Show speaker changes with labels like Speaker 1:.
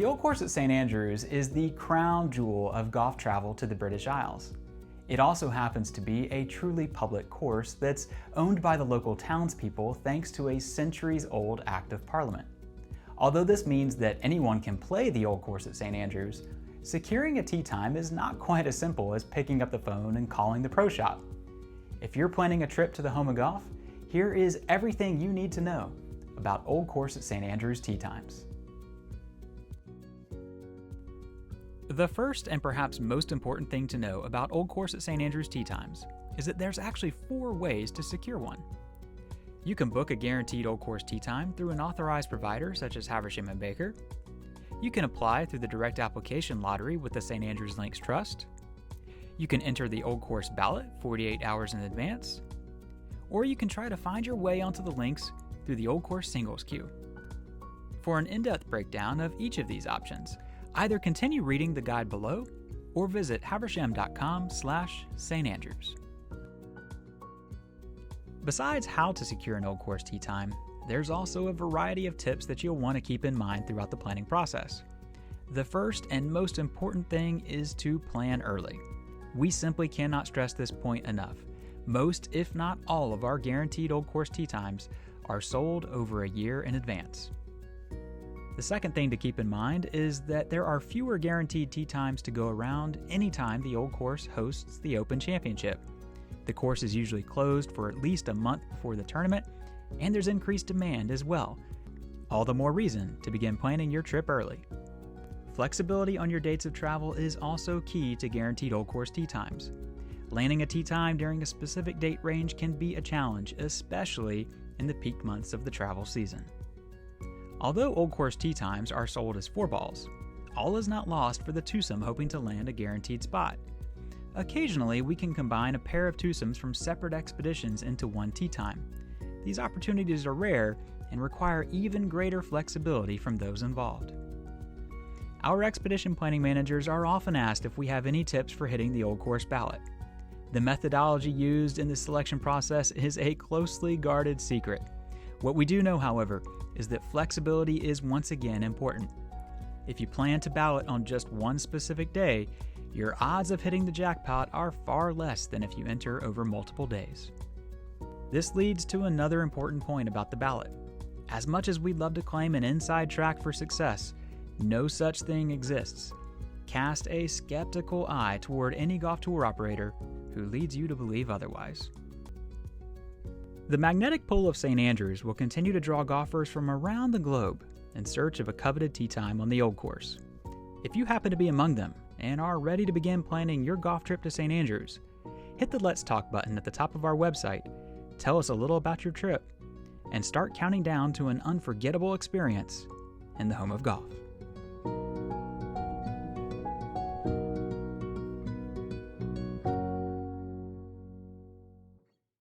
Speaker 1: The Old Course at St Andrews is the crown jewel of golf travel to the British Isles. It also happens to be a truly public course that's owned by the local townspeople thanks to a centuries-old Act of Parliament. Although this means that anyone can play the Old Course at St Andrews, securing a tee time is not quite as simple as picking up the phone and calling the pro shop. If you're planning a trip to the home of golf, here is everything you need to know about Old Course at St Andrews tee times. The first and perhaps most important thing to know about Old Course at St Andrews tee times is that there's actually 4 ways to secure one. You can book a guaranteed Old Course tee time through an authorized provider such as Haversham & Baker. You can apply through the direct application lottery with the St Andrews Links Trust. You can enter the Old Course ballot 48 hours in advance. Or you can try to find your way onto the links through the Old Course singles queue. For an in-depth breakdown of each of these options, either continue reading the guide below or visit haversham.com/St Andrews. Besides how to secure an Old Course tee time, there's also a variety of tips that you'll want to keep in mind throughout the planning process. The first and most important thing is to plan early. We simply cannot stress this point enough. Most, if not all, of our guaranteed Old Course tee times are sold over a year in advance. The second thing to keep in mind is that there are fewer guaranteed tee times to go around anytime the Old Course hosts the Open Championship. The course is usually closed for at least a month before the tournament, and there's increased demand as well. All the more reason to begin planning your trip early. Flexibility on your dates of travel is also key to guaranteed Old Course tee times. Landing a tee time during a specific date range can be a challenge, especially in the peak months of the travel season. Although Old Course tee times are sold as 4 balls, all is not lost for the twosome hoping to land a guaranteed spot. Occasionally, we can combine a pair of twosomes from separate expeditions into one tee time. These opportunities are rare and require even greater flexibility from those involved. Our expedition planning managers are often asked if we have any tips for hitting the Old Course ballot. The methodology used in the selection process is a closely guarded secret. What we do know, however, is that flexibility is once again important. If you plan to ballot on just one specific day, your odds of hitting the jackpot are far less than if you enter over multiple days. This leads to another important point about the ballot. As much as we'd love to claim an inside track for success, no such thing exists. Cast a skeptical eye toward any golf tour operator who leads you to believe otherwise. The magnetic pull of St Andrews will continue to draw golfers from around the globe in search of a coveted tee time on the Old Course. If you happen to be among them and are ready to begin planning your golf trip to St Andrews, hit the Let's Talk button at the top of our website, tell us a little about your trip, and start counting down to an unforgettable experience in the home of golf.